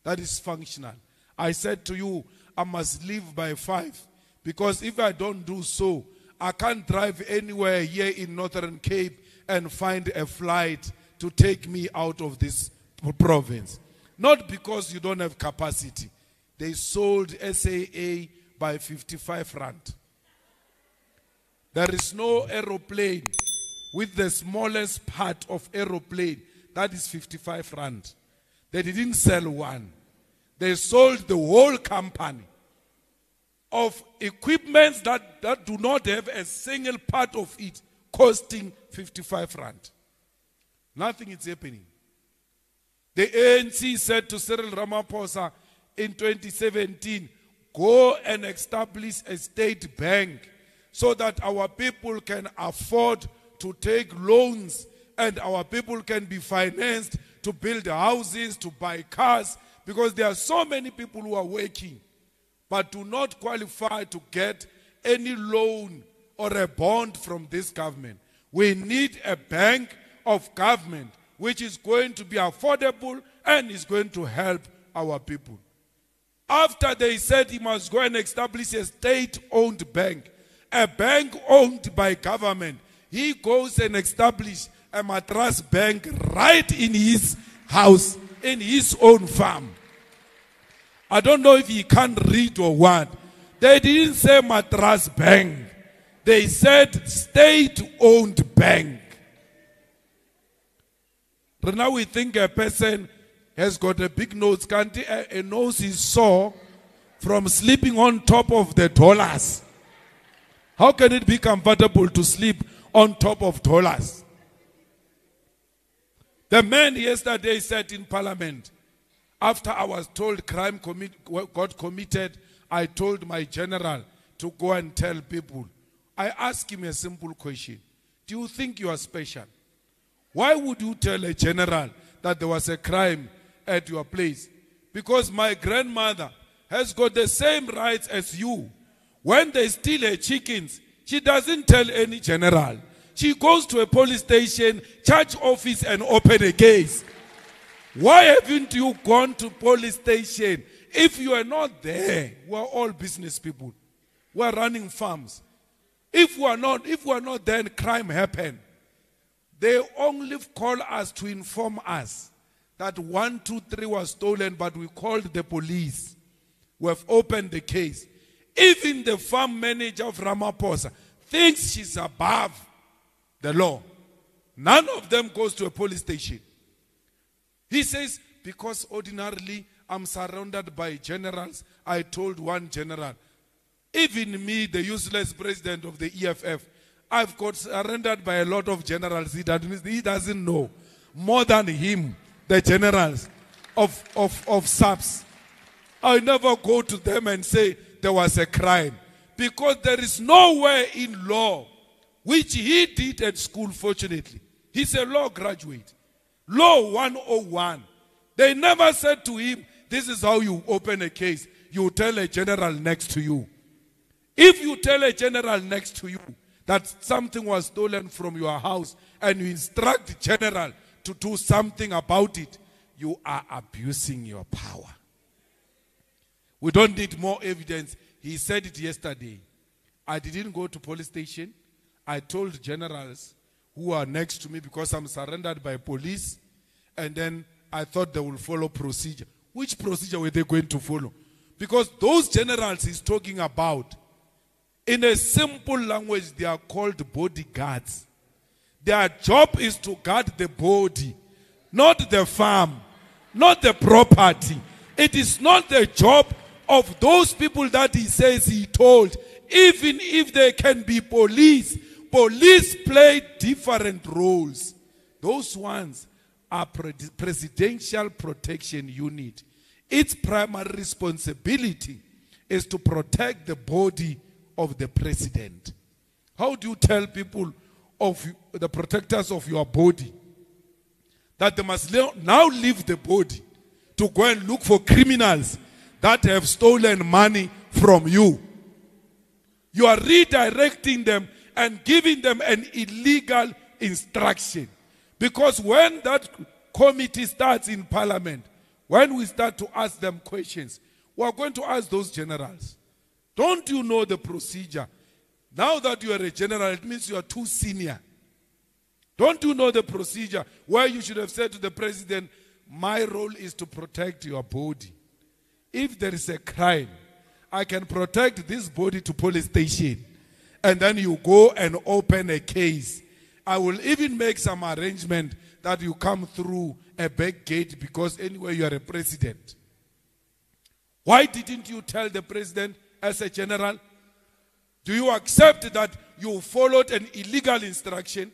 that is functional. I said to you, I must leave by 5, because if I don't do so, I can't drive anywhere here in Northern Cape and find a flight to take me out of this province. Not because you don't have capacity. They sold SAA by 55 rand. There is no aeroplane with the smallest part of aeroplane that is 55 rand. They didn't sell one. They sold the whole company of equipments that do not have a single part of it costing 55 rand. Nothing is happening. The ANC said to Cyril Ramaphosa in 2017, go and establish a state bank so that our people can afford to take loans and our people can be financed to build houses, to buy cars, because there are so many people who are working but do not qualify to get any loan or a bond from this government. We need a bank of government which is going to be affordable and is going to help our people. After they said he must go and establish a state-owned bank, a bank owned by government, he goes and establishes a mattress bank right in his house, in his own farm. I don't know if he can't read or what. They didn't say mattress bank. They said state-owned bank. But now we think a person has got a big nose. A nose is sore from sleeping on top of the dollars. How can it be comfortable to sleep on top of dollars? The man yesterday said in Parliament, after I was told crime got committed, I told my general to go and tell people. I asked him a simple question. Do you think you are special? Why would you tell a general that there was a crime at your place? Because my grandmother has got the same rights as you. When they steal her chickens, she doesn't tell any general. She goes to a police station, charge office, and open a case. Why haven't you gone to police station? If you are not there, we are all business people. We are running farms. If we are not there and crime happen, they only call us to inform us that 1, 2, 3 was stolen, but we called the police. We have opened the case. Even the farm manager of Ramaphosa thinks she's above the law. None of them goes to a police station. He says, because ordinarily I'm surrounded by generals, I told one general, even me, the useless president of the EFF, I've got surrendered by a lot of generals. He doesn't know more than him, the generals of SAPS. I never go to them and say there was a crime, because there is nowhere in law, which he did at school, fortunately. He's a law graduate. Law 101. They never said to him, this is how you open a case. You tell a general next to you. If you tell a general next to you that something was stolen from your house and you instruct the general to do something about it, you are abusing your power. We don't need more evidence. He said it yesterday. I didn't go to police station. I told generals who are next to me, because I'm surrendered by police, and then I thought they will follow procedure. Which procedure were they going to follow? Because those generals he's talking about, in a simple language, they are called bodyguards. Their job is to guard the body, not the farm, not the property. It is not the job of those people that he says he told. Even if they can be police, police play different roles. Those ones are Presidential Protection Unit. Its primary responsibility is to protect the body of the president. How do you tell people, of the protectors of your body, that they must now leave the body to go and look for criminals that have stolen money from you? You are redirecting them and giving them an illegal instruction. Because when that committee starts in Parliament, when we start to ask them questions, we are going to ask those generals, don't you know the procedure? Now that you are a general, it means you are too senior. Don't you know the procedure where you should have said to the president, my role is to protect your body. If there is a crime, I can protect this body to police station. And then you go and open a case. I will even make some arrangement that you come through a back gate because anyway you are a president. Why didn't you tell the president as a general? Do you accept that you followed an illegal instruction?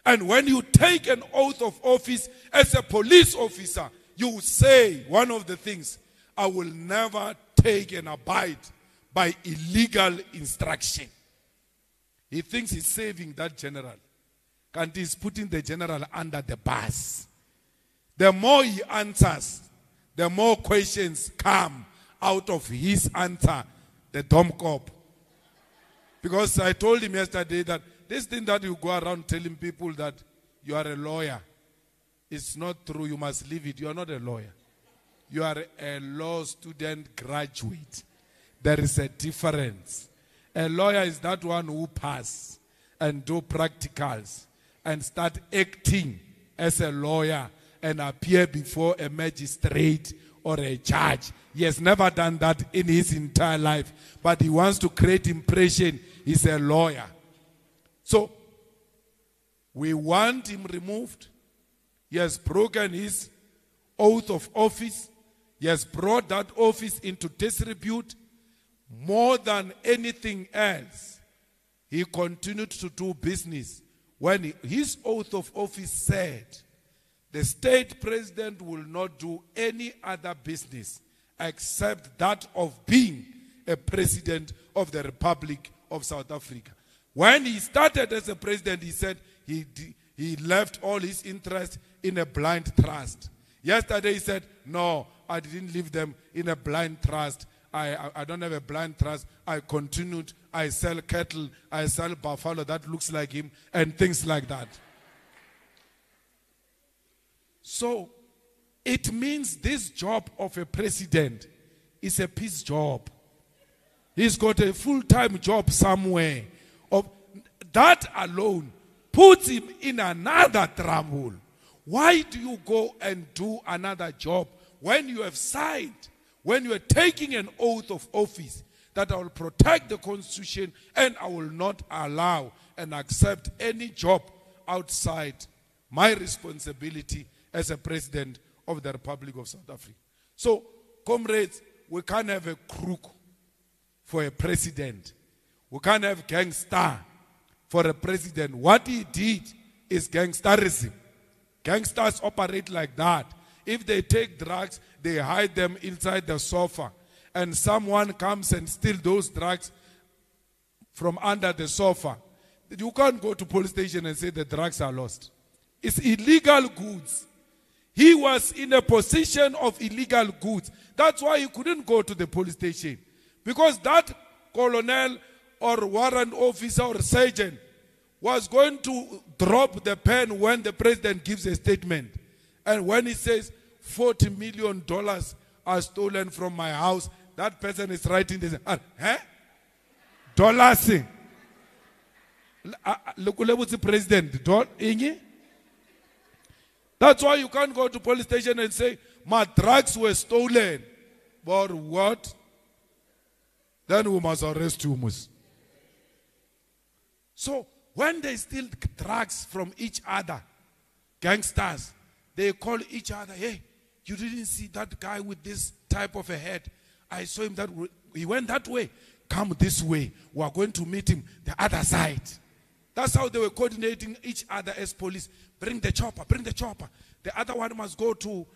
And when you take an oath of office as a police officer, you say one of the things, I will never take and abide by illegal instruction. He thinks he's saving that general. And he's putting the general under the bus. The more he answers, the more questions come out of his answer, the dumb cop. Because I told him yesterday that this thing that you go around telling people that you are a lawyer, it's not true. You must leave it. You are not a lawyer. You are a law student graduate. There is a difference. A lawyer is that one who pass and do practicals and start acting as a lawyer and appear before a magistrate or a judge. He has never done that in his entire life, but he wants to create impression he's a lawyer. So, we want him removed. He has broken his oath of office. He has brought that office into disrepute. More than anything else, he continued to do business when his oath of office said, the state president will not do any other business except that of being a president of the Republic of South Africa. When he started as a president, he said he left all his interest in a blind trust. Yesterday he said, no, I didn't leave them in a blind trust. I don't have a blind trust. I continued. I sell cattle. I sell buffalo that looks like him and things like that. So, it means this job of a president is a peace job. He's got a full-time job somewhere. That alone puts him in another trouble. Why do you go and do another job when you have signed, when you are taking an oath of office that I will protect the Constitution and I will not allow and accept any job outside my responsibility as a president of the Republic of South Africa? So, comrades, we can't have a crook for a president. We can't have gangster for a president. What he did is gangsterism. Gangsters operate like that. If they take drugs, they hide them inside the sofa. And someone comes and steals those drugs from under the sofa. You can't go to police station and say the drugs are lost. It's illegal goods. He was in a position of illegal goods. That's why he couldn't go to the police station. Because that colonel or warrant officer or sergeant was going to drop the pen when the president gives a statement. And when he says $40 million are stolen from my house, that person is writing this. Dollars. Look, president. That's why you can't go to police station and say, my drugs were stolen. But what? Then we must arrest you. So, when they steal drugs from each other, gangsters, they call each other, hey, you didn't see that guy with this type of a head. I saw him that way. He went that way. Come this way. We are going to meet him the other side. That's how they were coordinating each other as police. Bring the chopper, bring the chopper. The other one must go to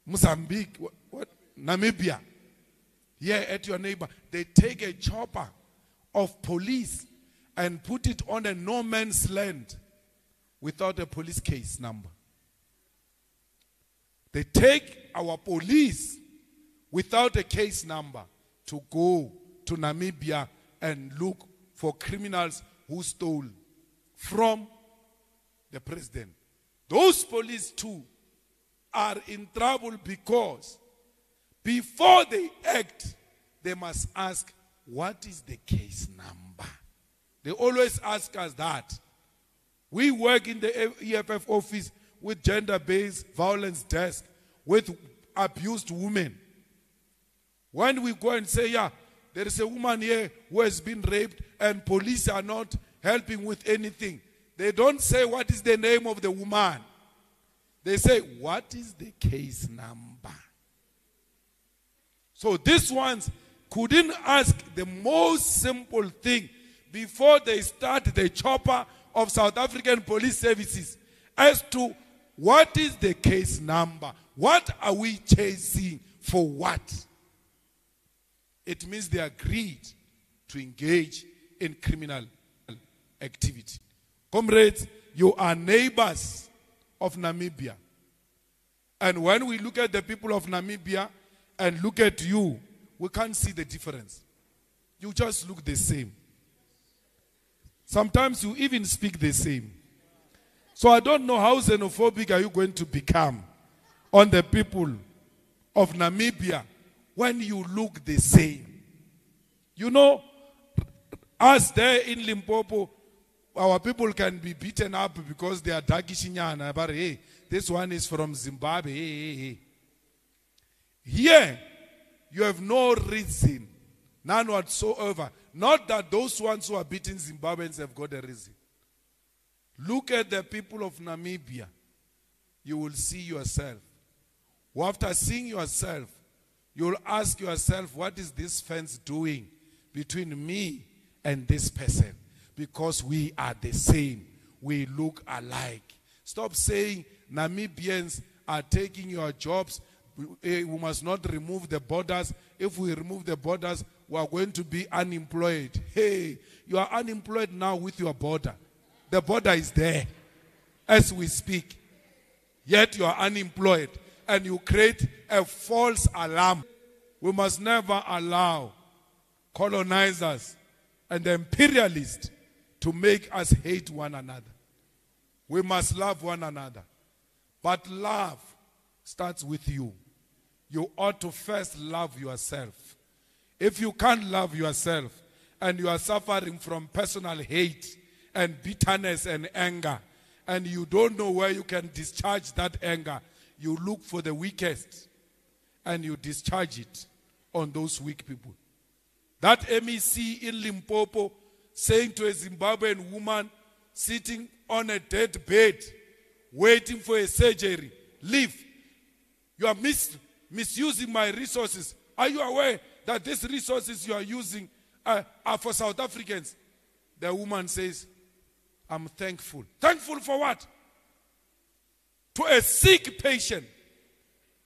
Mozambique, Namibia. Here at your neighbor. They take a chopper of police and put it on a no man's land without a police case number. They take our police without a case number to go to Namibia and look for criminals who stole from the president. Those police too are in trouble because before they act, they must ask, what is the case number? They always ask us that. We work in the EFF office with gender-based violence desk, with abused women. When we go and say, yeah, there is a woman here who has been raped and police are not helping with anything, they don't say what is the name of the woman. They say, what is the case number? So these ones couldn't ask the most simple thing before they start the chopper of South African police services as to what is the case number? What are we chasing for what? It means they agreed to engage in criminal activity. Comrades, you are neighbors of Namibia. And when we look at the people of Namibia and look at you, we can't see the difference. You just look the same. Sometimes you even speak the same. So I don't know how xenophobic are you going to become on the people of Namibia when you look the same. You know, us there in Limpopo, our people can be beaten up because they are Dagishinyana, but hey, this one is from Zimbabwe. Hey. Here, you have no reason, none whatsoever. Not that those ones who are beating Zimbabweans have got a reason. Look at the people of Namibia. You will see yourself. After seeing yourself, you will ask yourself, what is this fence doing between me and this person? Because we are the same. We look alike. Stop saying Namibians are taking your jobs. We must not remove the borders. If we remove the borders, we are going to be unemployed. Hey, you are unemployed now with your border. The border is there as we speak. Yet you are unemployed and you create a false alarm. We must never allow colonizers and the imperialists to make us hate one another. We must love one another. But love starts with you. You ought to first love yourself. If you can't love yourself and you are suffering from personal hate and bitterness and anger, and you don't know where you can discharge that anger, you look for the weakest and you discharge it on those weak people. That MEC in Limpopo saying to a Zimbabwean woman sitting on a dead bed waiting for a surgery, leave. You are misusing my resources. Are you aware that these resources you are using are for South Africans? The woman says, I'm thankful. Thankful for what? To a sick patient.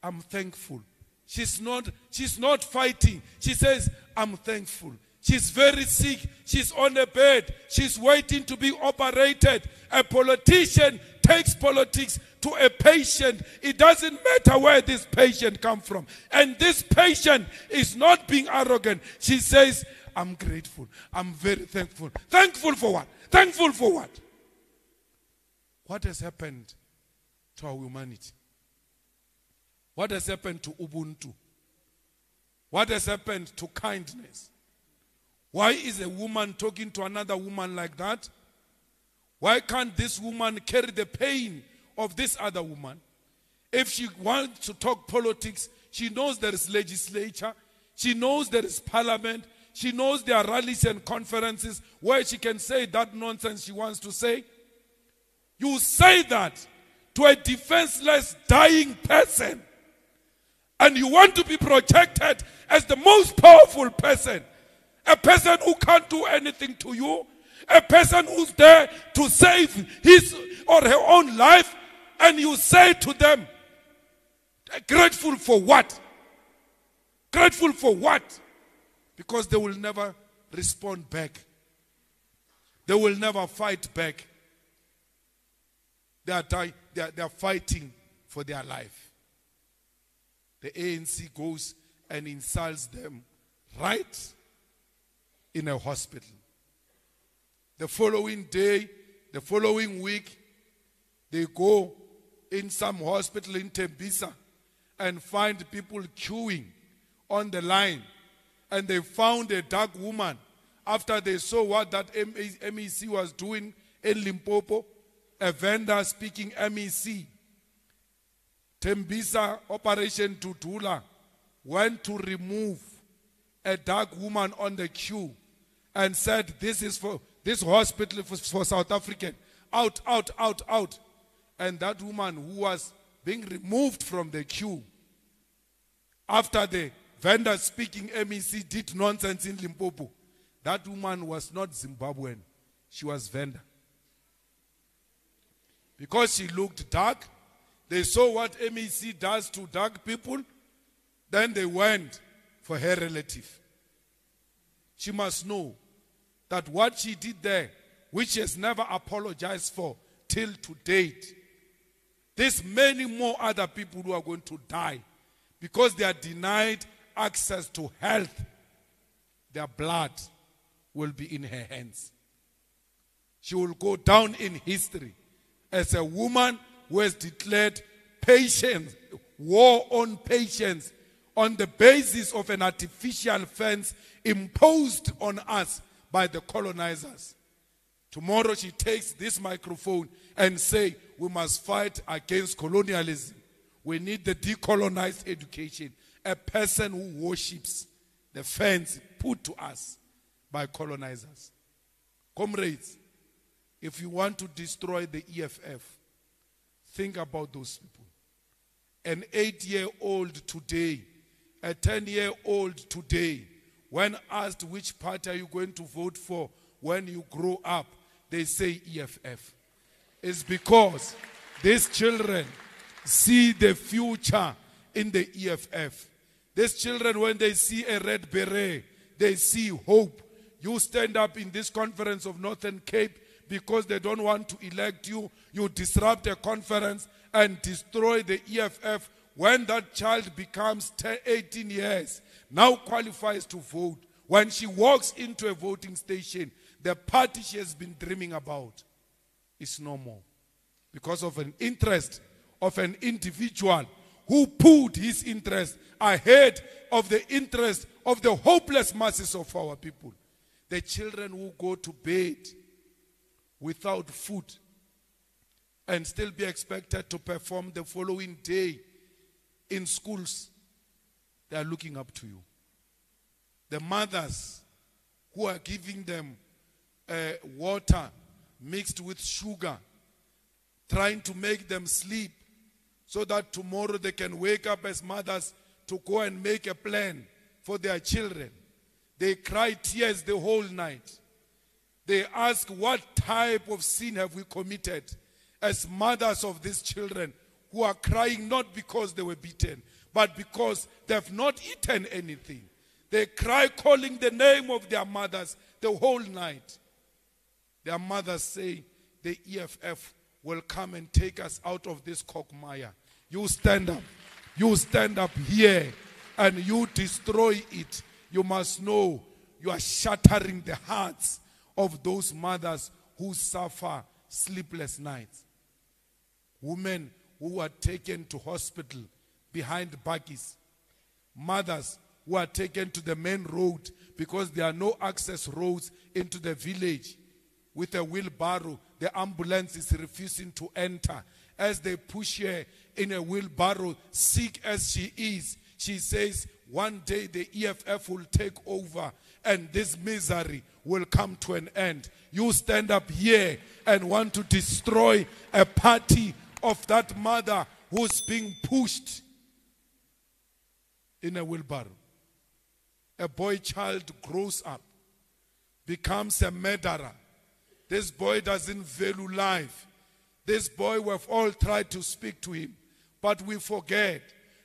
I'm thankful. She's not fighting. She says, I'm thankful. She's very sick. She's on a bed. She's waiting to be operated. A politician takes politics to a patient. It doesn't matter where this patient comes from. And this patient is not being arrogant. She says, I'm grateful. I'm very thankful. Thankful for what? Thankful for what? What has happened to our humanity? What has happened to Ubuntu? What has happened to kindness? Why is a woman talking to another woman like that? Why can't this woman carry the pain of this other woman? If she wants to talk politics, she knows there is legislature. She knows there is parliament. She knows there are rallies and conferences where she can say that nonsense she wants to say. You say that to a defenseless, dying person. And you want to be projected as the most powerful person. A person who can't do anything to you. A person who's there to save his or her own life. And you say to them, grateful for what? Grateful for what? Because they will never respond back. They will never fight back. They are fighting for their life. The ANC goes and insults them right in a hospital. The following day, the following week, they go in some hospital in Tembisa and find people queuing on the line. And they found a dark woman after they saw what that MEC was doing in Limpopo, a vendor speaking MEC. Tembisa Operation Tutula went to remove a dark woman on the queue and said, this is for this hospital for South African. Out, out, out, out. And that woman who was being removed from the queue after the vendor speaking MEC did nonsense in Limpopo, that woman was not Zimbabwean. She was vendor. Because she looked dark, they saw what MEC does to dark people, then they went for her relative. She must know that what she did there, which she has never apologized for till to date, there's many more other people who are going to die because they are denied access to health. Their blood will be in her hands. She will go down in history as a woman who has declared patience, war on patience, on the basis of an artificial fence imposed on us by the colonizers. Tomorrow she takes this microphone and say, we must fight against colonialism. We need the decolonized education. A person who worships the fence put to us by colonizers. Comrades, if you want to destroy the EFF, think about those people. An 8-year-old today, a 10-year-old today, when asked which party are you going to vote for when you grow up, they say EFF. It's because these children see the future in the EFF. These children, when they see a red beret, they see hope. You stand up in this conference of Northern Cape because they don't want to elect you. You disrupt a conference and destroy the EFF. When that child becomes 18 years, now qualifies to vote, when she walks into a voting station, the party she has been dreaming about is no more. Because of an interest of an individual who put his interest ahead of the interest of the hopeless masses of our people. The children who go to bed without food and still be expected to perform the following day in schools, they are looking up to you. The mothers who are giving them water mixed with sugar, trying to make them sleep so that tomorrow they can wake up as mothers to go and make a plan for their children. They cry tears the whole night. They ask, what type of sin have we committed as mothers of these children who are crying not because they were beaten, but because they have not eaten anything. They cry calling the name of their mothers the whole night. Their mothers say, the EFF will come and take us out of this quagmire. You stand up. You stand up here and you destroy it. You must know you are shattering the hearts of those mothers who suffer sleepless nights. Women who are taken to hospital behind buggies. Mothers who are taken to the main road because there are no access roads into the village. With a wheelbarrow, the ambulance is refusing to enter. As they push her in a wheelbarrow, sick as she is, she says, one day the EFF will take over and this misery will come to an end. You stand up here and want to destroy a party of that mother who's being pushed in a wheelbarrow. A boy child grows up, becomes a murderer. This boy doesn't value life. This boy, we've all tried to speak to him, but we forget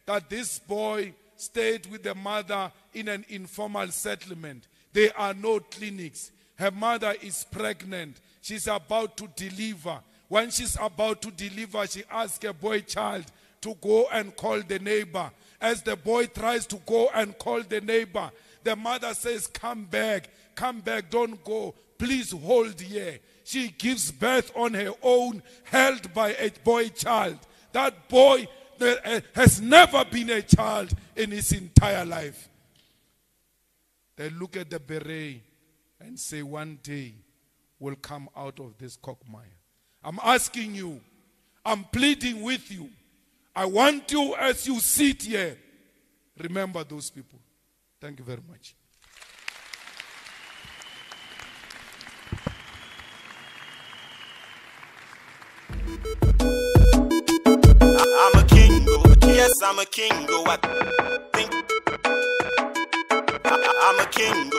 that this boy stayed with the mother in an informal settlement. There are no clinics. Her mother is pregnant. She's about to deliver. When she's about to deliver, she asks a boy child to go and call the neighbor. As the boy tries to go and call the neighbor, the mother says, come back, don't go. Please hold here. She gives birth on her own, held by a boy child. That boy has never been a child in his entire life. They look at the beret and say, one day we'll come out of this quagmire. I'm asking you, I'm pleading with you. I want you, as you sit here, remember those people. Thank you very much. I'm a king, yes, I'm a king, I think I'm a king,